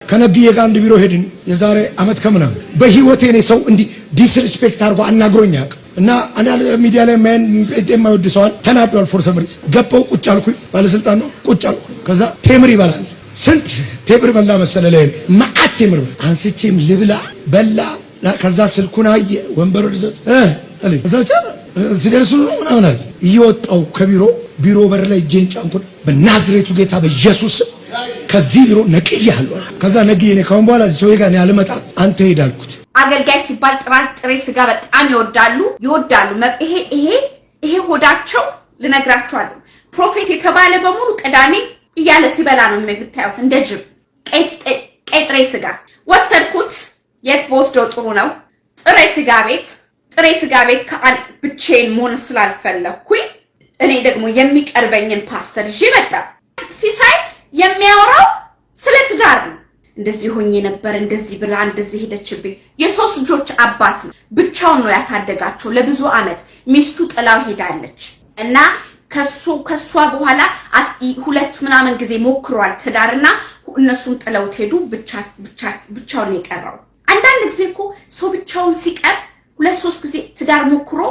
ከነግዬ ጋር አንድ ቢሮ ሄድን የዛሬ አመት ከምናምን በህይወቴ እኔ ሰው እንዲህ ዲስሪስፔክት አድርጎ አናግሮኝ ያውቅ እና አንዳንድ ሚዲያ ላይ ማን የማይወድ ሰዋል ተናዷል። ፎር ሰምሪዝ ገባው ቁጭ አልኩኝ። ባለስልጣን ነው ቁጭ አልኩ። ከዛ ቴምር ይበላል። ስንት ቴምር በላ መሰለ ላይ ማአት ቴምር አንስቼም ልብላ በላ። ከዛ ስልኩን አየ ወንበሩ አለ ከዛቻ ሲደርሱ ምናምን አለ ይወጣው ከቢሮ በር ላይ እጄን ጫንኩን በናዝሬቱ ጌታ በኢየሱስ ከዚህ ቢሮ ነቅያለሁ። ከዛ ነግዬ ነው ካሁን በኋላ እዚህ ሰው ጋር ያልመጣ አንተ ሄዳልኩት። አገልጋይ ሲባል ጥሬ ስጋ በጣም ይወዳሉ። ይሄ ሆዳቸው ልነግራችኋለሁ። ፕሮፌት የተባለ በሙሉ ቅዳሜ እያለ ሲበላ ነው የምታዩት። እንደ ጅብ ቀይ ጥሬ ስጋ ወሰድኩት። የት በወስደው ጥሩ ነው? ጥሬ ስጋ ቤት ብቻዬን መሆን ስላልፈለኩኝ እኔ ደግሞ የሚቀርበኝን ፓስተር ይዤ መጣ። ሲሳይ የሚያወራው ስለ ትዳር ነው። እንደዚህ ሆኜ ነበር፣ እንደዚህ ብላ እንደዚህ ሄደችብኝ። የሶስት ልጆች አባት ነው። ብቻውን ነው ያሳደጋቸው ለብዙ አመት። ሚስቱ ጥላው ሄዳለች እና ከሷ በኋላ ሁለት ምናምን ጊዜ ሞክሯል ትዳርና እነሱን ጥለውት ሄዱ። ብቻውን የቀረው። አንዳንድ ጊዜ እኮ ሰው ብቻውን ሲቀር 2-3 ጊዜ ትዳር ሞክሮ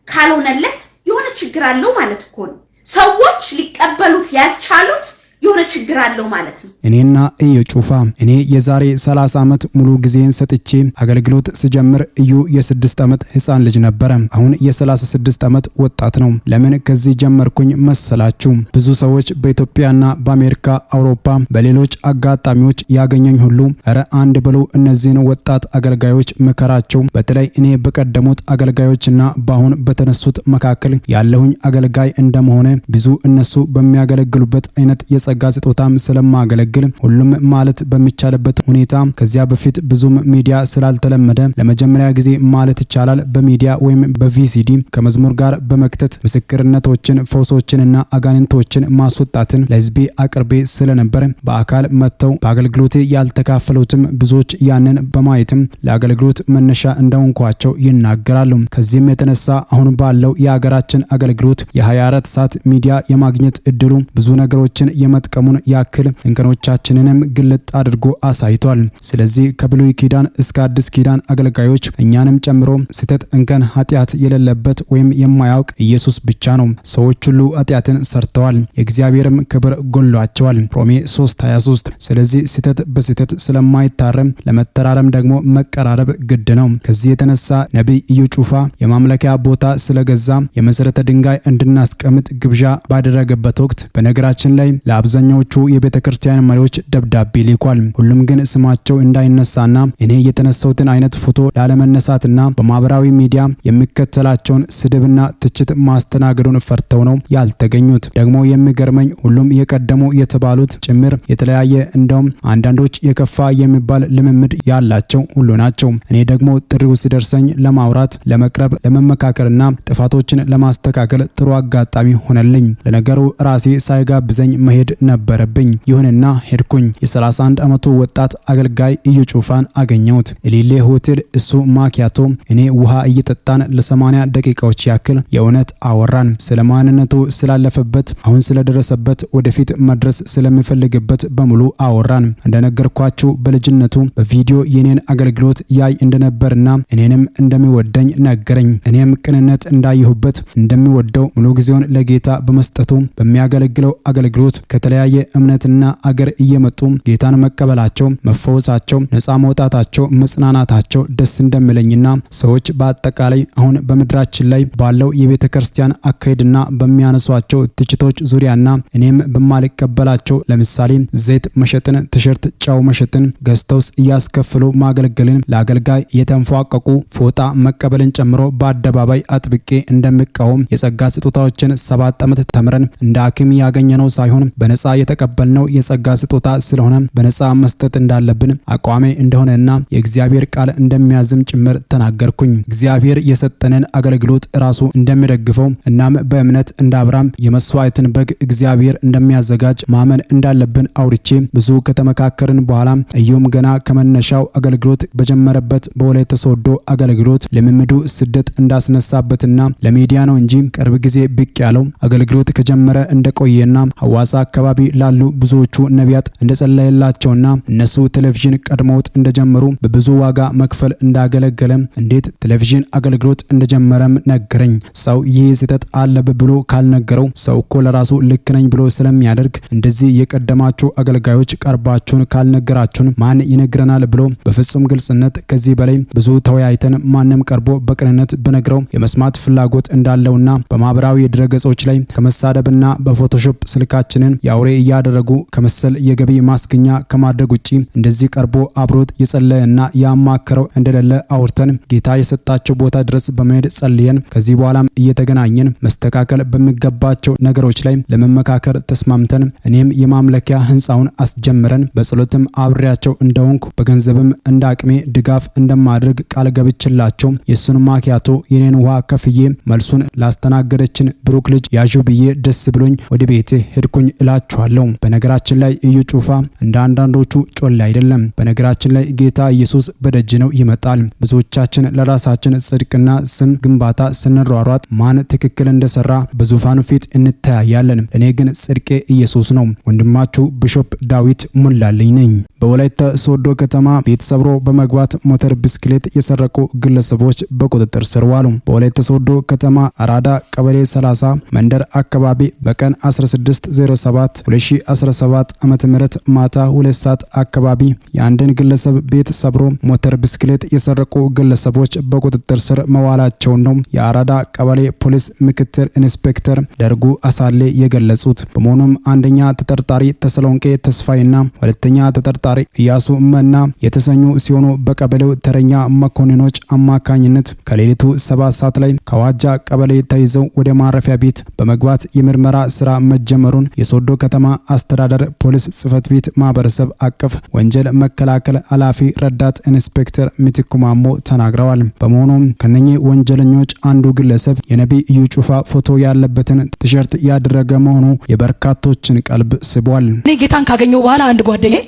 ካልሆነለት የሆነ ችግር አለው ማለት እኮ ነው። ሰዎች ሊቀበሉት ያልቻሉት የሆነ ችግር አለው ማለት ነው። እኔና እዩ ጩፋ እኔ የዛሬ 30 አመት ሙሉ ጊዜን ሰጥቼ አገልግሎት ስጀምር እዩ የ6 አመት ህፃን ልጅ ነበር። አሁን የ36 አመት ወጣት ነው። ለምን ከዚህ ጀመርኩኝ መሰላችሁ? ብዙ ሰዎች በኢትዮጵያና በአሜሪካ አውሮፓ በሌሎች አጋጣሚዎች ያገኘኝ ሁሉ አረ አንድ ብሎ እነዚህን ወጣት አገልጋዮች መከራቸው። በተለይ እኔ በቀደሙት አገልጋዮችና በአሁን በተነሱት መካከል ያለሁኝ አገልጋይ እንደመሆነ ብዙ እነሱ በሚያገለግሉበት አይነት ጸጋ ስጦታም ስለማገለግል ሁሉም ማለት በሚቻልበት ሁኔታ ከዚያ በፊት ብዙም ሚዲያ ስላልተለመደ ለመጀመሪያ ጊዜ ማለት ይቻላል በሚዲያ ወይም በቪሲዲ ከመዝሙር ጋር በመክተት ምስክርነቶችን ፈውሶችንና አጋንንቶችን ማስወጣትን ለህዝቤ አቅርቤ ስለነበር በአካል መጥተው በአገልግሎቴ ያልተካፈሉትም ብዙዎች ያንን በማየትም ለአገልግሎት መነሻ እንደሆንኳቸው ይናገራሉ። ከዚህም የተነሳ አሁን ባለው የሀገራችን አገልግሎት የ24 ሰዓት ሚዲያ የማግኘት እድሉ ብዙ ነገሮችን መጥቀሙን ያክል እንከኖቻችንንም ግልጥ አድርጎ አሳይቷል። ስለዚህ ከብሉይ ኪዳን እስከ አዲስ ኪዳን አገልጋዮች እኛንም ጨምሮ ስተት እንከን ኃጢአት የሌለበት ወይም የማያውቅ ኢየሱስ ብቻ ነው። ሰዎች ሁሉ ኃጢአትን ሰርተዋል፣ የእግዚአብሔርም ክብር ጎሏቸዋል። ሮሜ 3:23 ስለዚህ ስተት በስተት ስለማይታረም ለመተራረም ደግሞ መቀራረብ ግድ ነው። ከዚህ የተነሳ ነብይ እዩ ጩፋ የማምለኪያ ቦታ ስለገዛ የመሰረተ ድንጋይ እንድናስቀምጥ ግብዣ ባደረገበት ወቅት በነገራችን ላይ አብዛኛዎቹ የቤተክርስቲያን መሪዎች ደብዳቤ ልኳል። ሁሉም ግን ስማቸው እንዳይነሳና እኔ የተነሳውትን አይነት ፎቶ ላለመነሳትና በማህበራዊ ሚዲያ የሚከተላቸውን ስድብና ትችት ማስተናገዱን ፈርተው ነው ያልተገኙት። ደግሞ የሚገርመኝ ሁሉም የቀደሙ የተባሉት ጭምር የተለያየ እንደውም አንዳንዶች የከፋ የሚባል ልምምድ ያላቸው ሁሉ ናቸው። እኔ ደግሞ ጥሪው ሲደርሰኝ ለማውራት ለመቅረብ ለመመካከርና ጥፋቶችን ለማስተካከል ጥሩ አጋጣሚ ሆነልኝ። ለነገሩ ራሴ ሳይጋብዘኝ መሄድ ነበረብኝ። ይሁንና ሄድኩኝ። የ31 አመቱ ወጣት አገልጋይ እዩ ጩፋን አገኘሁት። ኤሊሌ ሆቴል እሱ ማኪያቶ እኔ ውሃ እየጠጣን ለ80 ደቂቃዎች ያክል የእውነት አወራን። ስለማንነቱ ስላለፈበት አሁን ስለደረሰበት ወደፊት መድረስ ስለሚፈልግበት በሙሉ አወራን። እንደነገርኳችሁ በልጅነቱ በቪዲዮ የኔን አገልግሎት ያይ እንደነበርና እኔንም እንደሚወደኝ ነገረኝ። እኔም ቅንነት እንዳየሁበት እንደሚወደው ሙሉ ጊዜውን ለጌታ በመስጠቱ በሚያገለግለው አገልግሎት ከተለያየ እምነትና አገር እየመጡ ጌታን መቀበላቸው፣ መፈወሳቸው፣ ነፃ መውጣታቸው፣ መጽናናታቸው ደስ እንደሚለኝና ሰዎች በአጠቃላይ አሁን በመድራችን ላይ ባለው የቤተክርስቲያን አካሄድና በሚያነሷቸው ትችቶች ዙሪያና እኔም በማልቀበላቸው ለምሳሌ ዘይት መሸጥን፣ ቲሸርት ጫው መሸጥን፣ ገዝተውስ እያስከፍሉ ማገልገልን፣ ለአገልጋይ የተንፏቀቁ ፎጣ መቀበልን ጨምሮ በአደባባይ አጥብቄ እንደምቃወም የጸጋ ስጦታዎችን 7 አመት ተምረን እንደ ሐኪም ያገኘነው ሳይሆን በነፃ የተቀበልነው የጸጋ ስጦታ ስለሆነ በነፃ መስጠት እንዳለብን አቋሜ እንደሆነና የእግዚአብሔር ቃል እንደሚያዝም ጭምር ተናገርኩኝ። እግዚአብሔር የሰጠንን አገልግሎት ራሱ እንደሚደግፈው እናም በእምነት እንደ አብርሃም የመስዋዕትን በግ እግዚአብሔር እንደሚያዘጋጅ ማመን እንዳለብን አውርቼ ብዙ ከተመካከርን በኋላ እዩም ገና ከመነሻው አገልግሎት በጀመረበት በወላይታ ሶዶ አገልግሎት ለምምዱ ስደት እንዳስነሳበትና ለሚዲያ ነው እንጂ ቅርብ ጊዜ ብቅ ያለው አገልግሎት ከጀመረ እንደቆየና ሐዋሳ አካባቢ ላሉ ብዙዎቹ ነቢያት እንደጸለየላቸውና እነሱ ቴሌቪዥን ቀድመውት እንደጀመሩ በብዙ ዋጋ መክፈል እንዳገለገለ እንዴት ቴሌቪዥን አገልግሎት እንደጀመረም ነገረኝ። ሰው ይህ ስህተት አለበት ብሎ ካልነገረው ሰው እኮ ለራሱ ልክ ነኝ ብሎ ስለሚያደርግ እንደዚህ የቀደማችሁ አገልጋዮች ቀርባችሁን ካልነገራችሁን ማን ይነግረናል ብሎ በፍጹም ግልጽነት ከዚህ በላይ ብዙ ተወያይተን ማንም ቀርቦ በቅንነት በነግረው የመስማት ፍላጎት እንዳለውና በማህበራዊ ድረገጾች ላይ ከመሳደብና በፎቶሾፕ ስልካችንን ያውሬ እያደረጉ ከመሰል የገቢ ማስገኛ ከማድረግ ውጪ እንደዚህ ቀርቦ አብሮት የጸለየና ያማከረው እንደሌለ አውርተን ጌታ የሰጣቸው ቦታ ድረስ በመሄድ ጸልየን ከዚህ በኋላም እየተገናኘን መስተካከል በሚገባቸው ነገሮች ላይ ለመመካከር ተስማምተን እኔም የማምለኪያ ህንጻውን አስጀምረን በጸሎትም አብሬያቸው እንደሆንኩ በገንዘብም እንዳቅሜ ድጋፍ እንደማድረግ ቃል ገብችላቸው የሱን ማኪያቶ የኔን ውሃ ከፍዬ መልሱን ላስተናገደችን ብሩክ ልጅ ያዡ ብዬ ደስ ብሎኝ ወደ ቤቴ ሄድኩኝ እላችኋለሁ። በነገራችን ላይ እዩ ጩፋ እንደ አንዳንዶቹ ጮሌ አይደለም። በነገራችን ላይ ጌታ ኢየሱስ በደጅ ነው ይመጣል። ብዙዎቻችን ለራሳችን ጽድቅና ስም ግንባታ ስንሯሯጥ ማን ትክክል እንደሰራ በዙፋኑ ፊት እንተያያለን። እኔ ግን ጽድቄ ኢየሱስ ነው። ወንድማችሁ ቢሾፕ ዳዊት ሙላልኝ ነኝ። በወላይታ ሶዶ ከተማ ቤት ሰብሮ በመግባት ሞተር ብስክሌት የሰረቁ ግለሰቦች በቁጥጥር ስር ዋሉ። በወላይታ ሶዶ ከተማ አራዳ ቀበሌ 30 መንደር አካባቢ በቀን 16/07/2017 ዓመተ ምህረት ማታ 2 ሰዓት አካባቢ የአንድን ግለሰብ ቤት ሰብሮ ሞተር ብስክሌት የሰረቁ ግለሰቦች በቁጥጥር ስር መዋላቸው ነው የአራዳ ቀበሌ ፖሊስ ምክትል ኢንስፔክተር ደርጉ አሳሌ የገለጹት። በመሆኑም አንደኛ ተጠርጣሪ ተሰሎንቄ ተስፋይና ሁለተኛ ተጠርጣሪ ኢያሱ መና የተሰኙ ሲሆኑ በቀበሌው ተረኛ መኮንኖች አማካኝነት ከሌሊቱ 7 ሰዓት ላይ ከዋጃ ቀበሌ ተይዘው ወደ ማረፊያ ቤት በመግባት የምርመራ ስራ መጀመሩን የሶዶ ከተማ አስተዳደር ፖሊስ ጽሕፈት ቤት ማህበረሰብ አቀፍ ወንጀል መከላከል ኃላፊ ረዳት ኢንስፔክተር ሚቲኩ ማሞ ተናግረዋል። በመሆኑም ከነኚህ ወንጀለኞች አንዱ ግለሰብ የነቢይ እዩ ጩፋ ፎቶ ያለበትን ቲሸርት ያደረገ መሆኑ የበርካቶችን ቀልብ ስቧል። እኔ ጌታን ካገኘው በኋላ አንድ ጓደኛዬ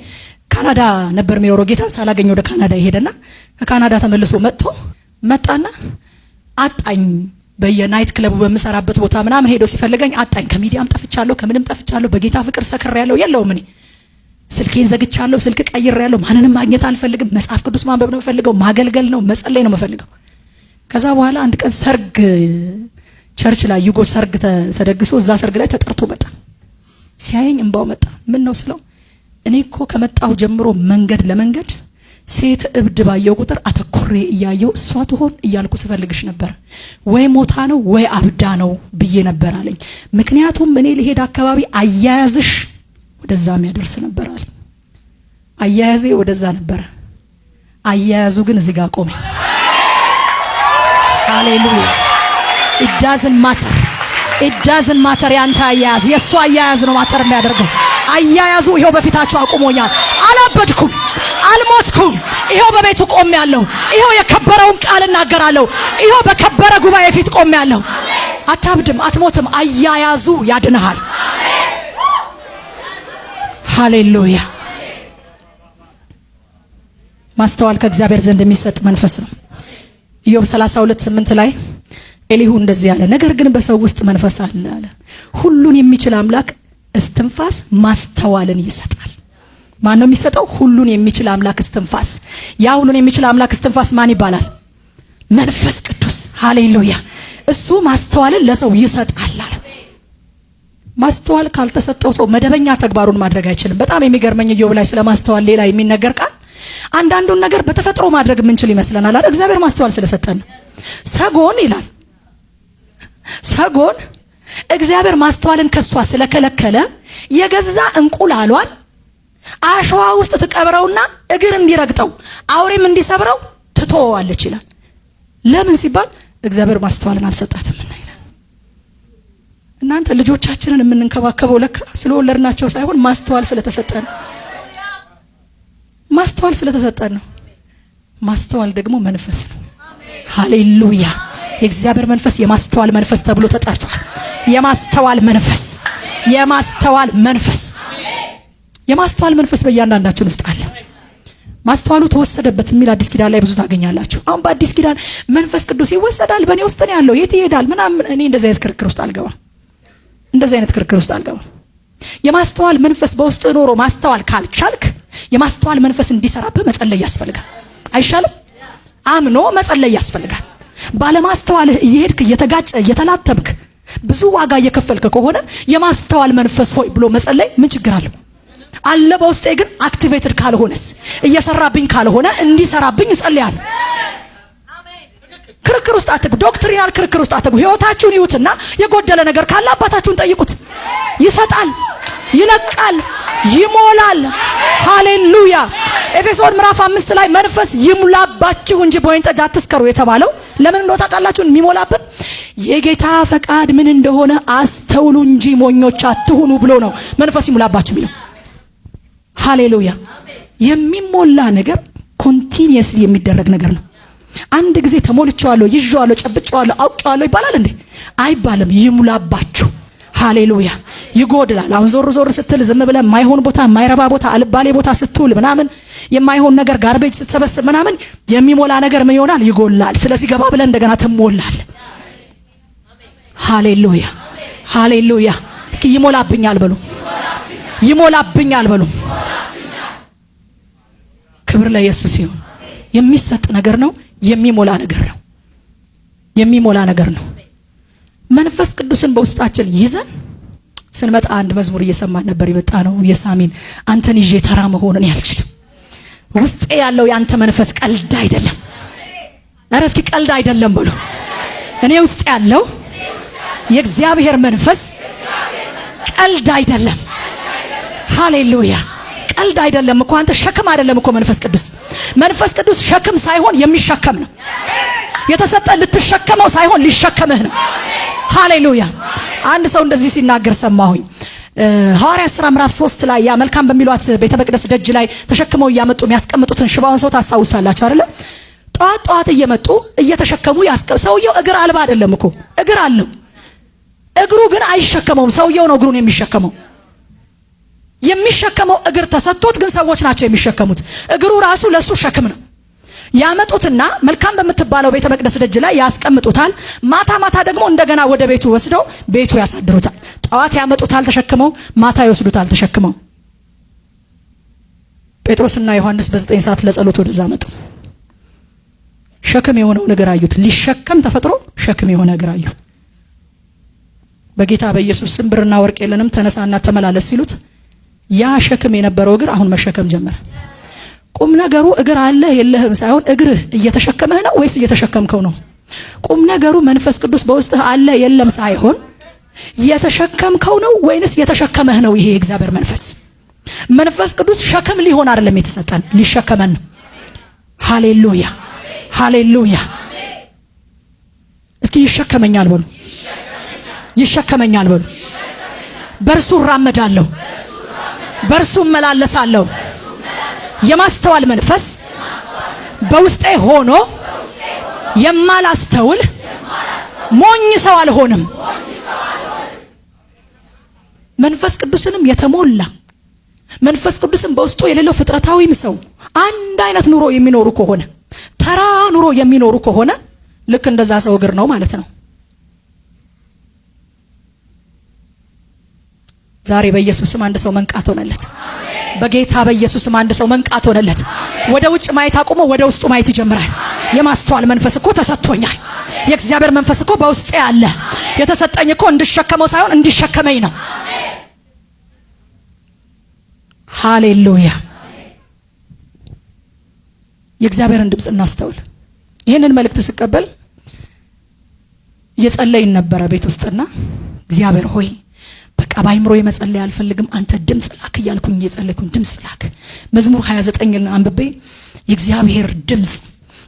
ካናዳ ነበር የሚኖረው። ጌታን ሳላገኘው ወደ ካናዳ ይሄደና ከካናዳ ተመልሶ መጣና አጣኝ። በየናይት ክለቡ በመሰራበት ቦታ ምናምን ሄዶ ሲፈልገኝ አጣኝ። ከሚዲያም ጠፍቻለሁ፣ ከምንም ጠፍቻለሁ። በጌታ ፍቅር ሰክሬያለሁ። የለውም እኔ ስልኬን ዘግቻለሁ፣ ስልክ ቀይሬያለሁ። ማንንም ማግኘት አልፈልግም። መጽሐፍ ቅዱስ ማንበብ ነው የምፈልገው፣ ማገልገል ነው፣ መጸለይ ነው የምፈልገው። ከዛ በኋላ አንድ ቀን ሰርግ ቸርች ላይ ዩጎ ሰርግ ተደግሶ እዛ ሰርግ ላይ ተጠርቶ መጣ። ሲያየኝ እንባው መጣ። ምን ነው ስለው እኔ እኮ ከመጣሁ ጀምሮ መንገድ ለመንገድ ሴት እብድ ባየው ቁጥር አተኩሬ እያየው እሷ ትሆን እያልኩ ስፈልግሽ ነበር። ወይ ሞታ ነው ወይ አብዳ ነው ብዬ ነበር አለኝ። ምክንያቱም እኔ ልሄድ አካባቢ አያያዝሽ ወደዛ የሚያደርስ ነበር አለኝ። አያያዜ ወደዛ ነበር፣ አያያዙ ግን እዚህ ጋር ቆመ። ሃሌሉያ! it doesn't matter ያንተ አያያዝ፣ የእሱ አያያዝ ነው ማተር የሚያደርገው። አያያዙ ይሄው በፊታችሁ አቁሞኛል። አላበድኩም፣ አልሞትኩም። ይሄው በቤቱ ቆሜያለሁ። ይሄው የከበረውን ቃል እናገራለሁ። ይሄው በከበረ ጉባኤ ፊት ቆሜያለሁ። አታብድም፣ አትሞትም። አያያዙ ያድንሃል። ሃሌሉያ! ማስተዋል ከእግዚአብሔር ዘንድ የሚሰጥ መንፈስ ነው። ኢዮብ 32:8 ላይ ኤሊሁ እንደዚህ ያለ፣ ነገር ግን በሰው ውስጥ መንፈስ አለ አለ። ሁሉን የሚችል አምላክ እስትንፋስ ማስተዋልን ይሰጣል። ማን ነው የሚሰጠው? ሁሉን የሚችል አምላክ እስትንፋስ። ያ ሁሉን የሚችል አምላክ እስትንፋስ ማን ይባላል? መንፈስ ቅዱስ። ሃሌሉያ! እሱ ማስተዋልን ለሰው ይሰጣል አለ። ማስተዋል ካልተሰጠው ሰው መደበኛ ተግባሩን ማድረግ አይችልም። በጣም የሚገርመኝ ኢዮብ ላይ ስለማስተዋል ሌላ የሚነገር ቃል፣ አንዳንዱን ነገር በተፈጥሮ ማድረግ የምንችል ይመስለናል አይደል? እግዚአብሔር ማስተዋል ስለሰጠን። ሰጎን ይላል፣ ሰጎን እግዚአብሔር ማስተዋልን ከሷ ስለከለከለ የገዛ እንቁላሏን አሸዋ ውስጥ ትቀብረውና እግር እንዲረግጠው አውሬም እንዲሰብረው ትተወዋለች ይላል። ለምን ሲባል እግዚአብሔር ማስተዋልን አልሰጣትም እና ይላል። እናንተ ልጆቻችንን የምንንከባከበው ለካ ስለወለድናቸው ሳይሆን ማስተዋል ስለተሰጠን፣ ማስተዋል ስለተሰጠን ነው። ማስተዋል ደግሞ መንፈስ ነው። ሃሌሉያ! የእግዚአብሔር መንፈስ የማስተዋል መንፈስ ተብሎ ተጠርቷል። የማስተዋል መንፈስ፣ የማስተዋል መንፈስ፣ የማስተዋል መንፈስ በእያንዳንዳችን ውስጥ አለ። ማስተዋሉ ተወሰደበት የሚል አዲስ ኪዳን ላይ ብዙ ታገኛላችሁ። አሁን በአዲስ ኪዳን መንፈስ ቅዱስ ይወሰዳል፣ በእኔ ውስጥ ነው ያለው፣ የት ይሄዳል ምናምን፣ እኔ እንደዚህ አይነት ክርክር ውስጥ አልገባም። የማስተዋል መንፈስ በውስጥ ኖሮ ማስተዋል ካልቻልክ የማስተዋል መንፈስ እንዲሰራብህ መጸለይ ያስፈልጋል። አይሻልም? አምኖ መጸለይ ያስፈልጋል። ባለማስተዋልህ እየሄድክ እየተጋጨ እየተላተብክ ብዙ ዋጋ እየከፈልክ ከሆነ የማስተዋል መንፈስ ሆይ ብሎ መጸለይ ምን ችግር አለው? አለ በውስጤ ግን አክቲቬትድ ካልሆነስ እየሰራብኝ ካልሆነ እንዲሰራብኝ እጸልያለሁ። ክርክር ውስጥ አትግቡ። ዶክትሪናል ክርክር ውስጥ አትግቡ። ህይወታችሁን ይዩትና የጎደለ ነገር ካለ አባታችሁን ጠይቁት። ይሰጣል፣ ይለቃል፣ ይሞላል። ሃሌሉያ። ኤፌሶን ምዕራፍ 5 ላይ መንፈስ ይሙላባችሁ እንጂ በወይን ጠጅ አትስከሩ የተባለው ለምን እንደሆነ ታውቃላችሁ? የሚሞላብን የጌታ ፈቃድ ምን እንደሆነ አስተውሉ እንጂ ሞኞች አትሁኑ ብሎ ነው መንፈስ ይሙላባችሁ የሚለው። ሃሌሉያ። የሚሞላ ነገር ኮንቲኒየስሊ የሚደረግ ነገር ነው። አንድ ጊዜ ተሞልቻለሁ፣ ይዤዋለሁ፣ ጨብጬዋለሁ፣ አውቄዋለሁ ይባላል እንዴ? አይባልም። ይሙላባችሁ። ሃሌሉያ። ይጎድላል። አሁን ዞር ዞር ስትል ዝም ብለህ የማይሆን ቦታ፣ የማይረባ ቦታ፣ አልባሌ ቦታ ስትውል ምናምን የማይሆን ነገር ጋርቤጅ ስትሰበስብ ምናምን የሚሞላ ነገር ምን ይሆናል? ይጎላል። ስለዚህ ገባ ብለህ እንደገና ትሞላል። ሃሌሉያ፣ ሃሌሉያ። እስኪ ይሞላብኛል በሉ፣ ይሞላብኛል በሉ። ክብር ለኢየሱስ ይሁን። የሚሰጥ ነገር ነው፣ የሚሞላ ነገር ነው፣ የሚሞላ ነገር ነው። መንፈስ ቅዱስን በውስጣችን ይዘን ስንመጣ አንድ መዝሙር እየሰማን ነበር የመጣ ነው። የሳሚን አንተን ይዤ ተራ መሆንን ያልችልም። ውስጤ ያለው ያንተ መንፈስ ቀልድ አይደለም። ኧረ እስኪ ቀልድ አይደለም በሉ። እኔ ውስጥ ያለው የእግዚአብሔር መንፈስ ቀልድ አይደለም። ሃሌሉያ። ቀልድ አይደለም እኮ አንተ ሸክም አይደለም እኮ መንፈስ ቅዱስ። መንፈስ ቅዱስ ሸክም ሳይሆን የሚሸከም ነው። የተሰጠ ልትሸከመው ሳይሆን ሊሸከምህ ነው። ሃሌሉያ። አንድ ሰው እንደዚህ ሲናገር ሰማሁኝ። ሐዋርያት ሥራ ምዕራፍ 3 ላይ ያ መልካም በሚሏት ቤተ መቅደስ ደጅ ላይ ተሸክመው እያመጡ የሚያስቀምጡትን ሽባውን ሰው ታስታውሳላችሁ አይደል? ጧት ጧት እየመጡ እየተሸከሙ ሰውየው እግር አልባ አይደለም እኮ እግር አለው። እግሩ ግን አይሸከመውም። ሰውየው ነው እግሩን የሚሸከመው። የሚሸከመው እግር ተሰጥቶት ግን ሰዎች ናቸው የሚሸከሙት። እግሩ ራሱ ለሱ ሸክም ነው። ያመጡትና መልካም በምትባለው ቤተ መቅደስ ደጅ ላይ ያስቀምጡታል። ማታ ማታ ደግሞ እንደገና ወደ ቤቱ ወስደው ቤቱ ያሳድሩታል። ጠዋት ያመጡታል ተሸክመው፣ ማታ ይወስዱታል ተሸክመው። ጴጥሮስና ዮሐንስ በ9 ሰዓት ለጸሎት ወደዛ መጡ። ሸክም የሆነው ነገር አዩት። ሊሸከም ተፈጥሮ ሸክም የሆነ ነገር አዩ። በጌታ በኢየሱስ ስም ብርና ወርቅ የለንም ተነሳና ተመላለስ ሲሉት ያ ሸክም የነበረው እግር አሁን መሸከም ጀመረ። ቁም ነገሩ እግር አለ የለህም ሳይሆን እግርህ እየተሸከመህ ነው ወይስ እየተሸከምከው ነው? ቁም ነገሩ መንፈስ ቅዱስ በውስጥህ አለ የለም ሳይሆን እየተሸከምከው ነው ወይንስ እየተሸከመህ ነው? ይሄ የእግዚአብሔር መንፈስ መንፈስ ቅዱስ ሸክም ሊሆን አይደለም የተሰጠን፣ ሊሸከመን ነው። ሃሌሉያ፣ ሃሌሉያ። እስኪ ይሸከመኛል በሉ፣ ይሸከመኛል በሉ። በእርሱ እራመዳለሁ፣ በእርሱ እመላለሳለሁ። የማስተዋል መንፈስ በውስጤ ሆኖ የማላስተውል ሞኝ ሰው አልሆንም። መንፈስ ቅዱስንም የተሞላ መንፈስ ቅዱስን በውስጡ የሌለው ፍጥረታዊም ሰው አንድ አይነት ኑሮ የሚኖሩ ከሆነ ተራ ኑሮ የሚኖሩ ከሆነ ልክ እንደዛ ሰው እግር ነው ማለት ነው። ዛሬ በኢየሱስም አንድ ሰው መንቃት ሆነለት። በጌታ በኢየሱስም አንድ ሰው መንቃት ሆነለት። ወደ ውጭ ማየት አቁሞ ወደ ውስጡ ማየት ይጀምራል። የማስተዋል መንፈስ እኮ ተሰጥቶኛል። የእግዚአብሔር መንፈስ እኮ በውስጤ አለ። የተሰጠኝ እኮ እንድሸከመው ሳይሆን እንዲሸከመኝ ነው። ሃሌሉያ። የእግዚአብሔርን ድምጽ እናስተውል። ይህንን መልእክት ስቀበል እየጸለይን ነበረ ቤት ውስጥና እግዚአብሔር ሆይ በቃ ባይምሮ የመጸለይ አልፈልግም፣ አንተ ድምጽ ላክ እያልኩኝ እየጸለይኩኝ ድምጽ ላክ። መዝሙር 29 አንብቤ የእግዚአብሔር ድምጽ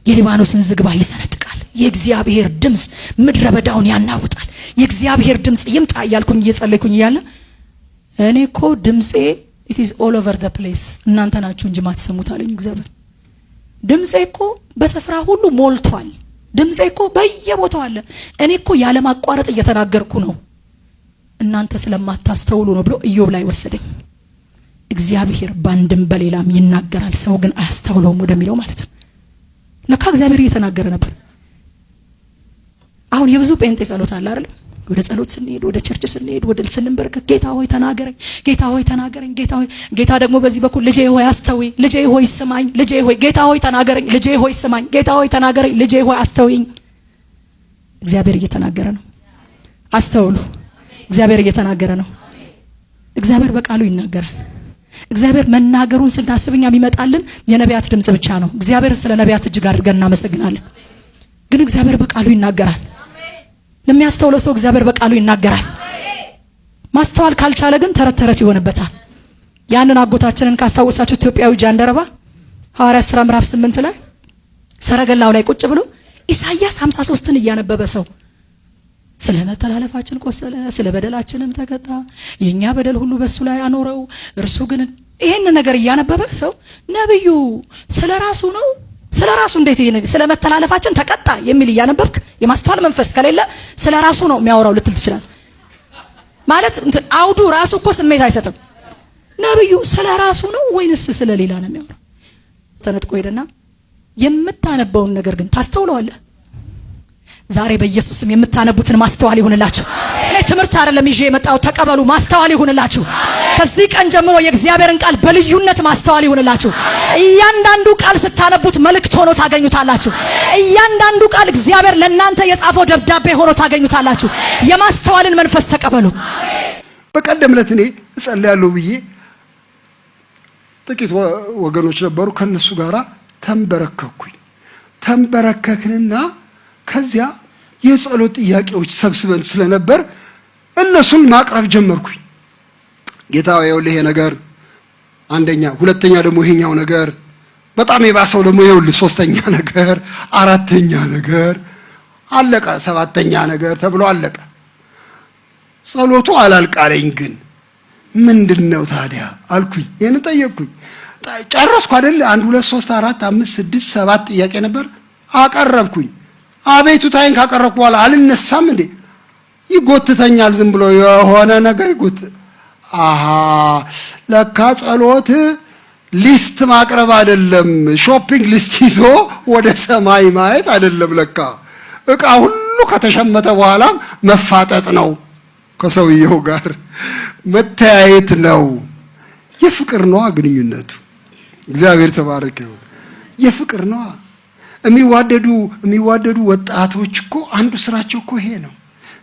የሊባኖስን ዝግባ ይሰነጥቃል፣ የእግዚአብሔር ድምጽ ምድረ በዳውን ያናውጣል፣ የእግዚአብሔር ድምጽ ይምጣ እያልኩኝ እየጸለይኩኝ እያለ እኔ እኮ ድምጼ it is all over the place እናንተ ናችሁ እንጂ ማትሰሙት አለኝ እግዚአብሔር። ድምጼ እኮ በስፍራ ሁሉ ሞልቷል፣ ድምጼ እኮ በየቦታው አለ፣ እኔ እኮ ያለ ማቋረጥ እየተናገርኩ ነው፣ እናንተ ስለማታስተውሉ ነው ብሎ ኢዮብ ላይ ወሰደኝ። እግዚአብሔር ባንድም በሌላም ይናገራል፣ ሰው ግን አያስተውለውም ወደሚለው ማለት ነው። ለካ እግዚአብሔር እየተናገረ ነበር። አሁን የብዙ ጴንጤ ጸሎት አለ አይደል? ወደ ጸሎት ስንሄድ ወደ ቸርች ስንሄድ ወደ ስንበርከክ ጌታ ሆይ ተናገረኝ፣ ጌታ ሆይ ተናገረኝ፣ ጌታ ሆይ። ጌታ ደግሞ በዚህ በኩል ልጄ ሆይ አስተውይ፣ ልጄ ሆይ ስማኝ፣ ልጄ ሆይ ጌታ ሆይ ተናገረኝ፣ ልጄ ሆይ ስማኝ፣ ጌታ ሆይ ተናገረኝ፣ ልጄ ሆይ አስተውይኝ። እግዚአብሔር እየተናገረ ነው። አስተውሉ። እግዚአብሔር እየተናገረ ነው። እግዚአብሔር በቃሉ ይናገራል። እግዚአብሔር መናገሩን ስናስብኛ የሚመጣልን የነቢያት ድምጽ ብቻ ነው። እግዚአብሔር ስለ ነቢያት እጅግ አድርገን እናመሰግናለን። ግን እግዚአብሔር በቃሉ ይናገራል። ለሚያስተውለው ሰው እግዚአብሔር በቃሉ ይናገራል። ማስተዋል ካልቻለ ግን ተረት ተረት ይሆንበታል። ያንን አጎታችንን ካስታወሳችሁ ኢትዮጵያዊ ጃንደረባ ሐዋርያት ሥራ ምዕራፍ 8 ላይ ሰረገላው ላይ ቁጭ ብሎ ኢሳይያስ 53ን እያነበበ ሰው ስለ መተላለፋችን ቆሰለ፣ ስለ በደላችንም ተቀጣ፣ የኛ በደል ሁሉ በሱ ላይ አኖረው፣ እርሱ ግን ይሄን ነገር እያነበበ ሰው ነብዩ ስለራሱ ነው ስለራሱ እንዴት ይሄን ስለ መተላለፋችን ተቀጣ የሚል እያነበብክ የማስተዋል መንፈስ ከሌለ ስለራሱ ነው የሚያወራው ልትል ትችላል። ማለት አውዱ ራሱ እኮ ስሜት አይሰጥም። ነብዩ ስለራሱ ነው ወይንስ ስለሌላ ነው የሚያወራው? ተነጥቆ ሄደና የምታነበውን ነገር ግን ታስተውለዋለህ? ዛሬ በኢየሱስም የምታነቡትን ማስተዋል ይሁንላችሁ። እኔ ትምህርት አይደለም ይዤ የመጣው፣ ተቀበሉ። ማስተዋል ይሁንላችሁ። ከዚህ ቀን ጀምሮ የእግዚአብሔርን ቃል በልዩነት ማስተዋል ይሁንላችሁ። እያንዳንዱ ቃል ስታነቡት መልእክት ሆኖ ታገኙታላችሁ። እያንዳንዱ ቃል እግዚአብሔር ለእናንተ የጻፈው ደብዳቤ ሆኖ ታገኙታላችሁ። የማስተዋልን መንፈስ ተቀበሉ። በቀደም ዕለት እኔ እጸልያለሁ ብዬ ጥቂት ወገኖች ነበሩ። ከነሱ ጋራ ተንበረከክንና ከዚያ የጸሎት ጥያቄዎች ሰብስበን ስለነበር እነሱን ማቅረብ ጀመርኩኝ። ጌታ ሆይ ይሄ ነገር አንደኛ፣ ሁለተኛ ደግሞ ይሄኛው ነገር በጣም የባሰው ደግሞ ይኸውልህ ሶስተኛ ነገር፣ አራተኛ ነገር አለቀ፣ ሰባተኛ ነገር ተብሎ አለቀ። ጸሎቱ አላልቃለኝ። ግን ምንድነው ታዲያ አልኩኝ። ይሄን ጠየቅኩኝ። ጨረስኩ አይደል? 1 2 3 4 5 6 7 ጥያቄ ነበር አቀረብኩኝ። አቤቱታዬን ካቀረብኩ በኋላ አልነሳም እንዴ? ይጎትተኛል። ዝም ብሎ የሆነ ነገር ይጎት። አሃ ለካ ጸሎት ሊስት ማቅረብ አይደለም፣ ሾፒንግ ሊስት ይዞ ወደ ሰማይ ማየት አይደለም። ለካ እቃ ሁሉ ከተሸመተ በኋላ መፋጠጥ ነው፣ ከሰውየው ጋር መተያየት ነው። የፍቅር ነዋ ግንኙነቱ። እግዚአብሔር ተባረከ። የፍቅር ነዋ። የሚዋደዱ ወጣቶች እኮ አንዱ ስራቸው እኮ ይሄ ነው።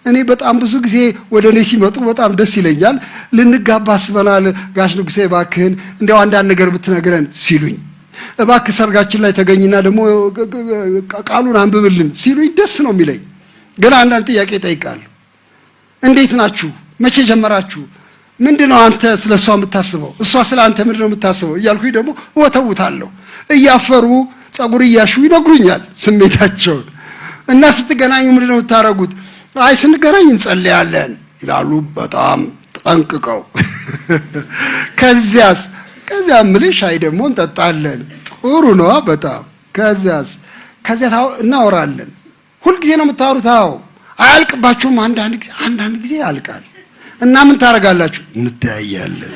እኔ በጣም ብዙ ጊዜ ወደ እኔ ሲመጡ በጣም ደስ ይለኛል። ልንጋባ አስበናል ጋሽ ንጉሴ እባክህን እንዲያው አንዳንድ ነገር ብትነግረን ሲሉኝ፣ እባክህ ሰርጋችን ላይ ተገኝና ደግሞ ቃሉን አንብብልን ሲሉኝ ደስ ነው የሚለኝ። ግን አንዳንድ ጥያቄ እጠይቃለሁ። እንዴት ናችሁ? መቼ ጀመራችሁ? ምንድነው አንተ ስለሷ የምታስበው? እሷ ስለ አንተ ምንድነው የምታስበው? እያልኩኝ ደግሞ እወተውታለሁ። እያፈሩ ጸጉር እያሹ ይነግሩኛል ስሜታቸውን። እና ስትገናኙ ምንድነው የምታረጉት? አይ ስንገናኝ እንጸልያለን ይላሉ በጣም ጠንቅቀው። ከዚያ ምልሽ አይ ደግሞ እንጠጣለን። ጥሩ ነው በጣም። ከዚያ እናወራለን። ሁልጊዜ ነው የምታወሩት? አዎ። አያልቅባችሁም? አንዳንድ ጊዜ ያልቃል። እና ምን ታረጋላችሁ? እንተያያለን።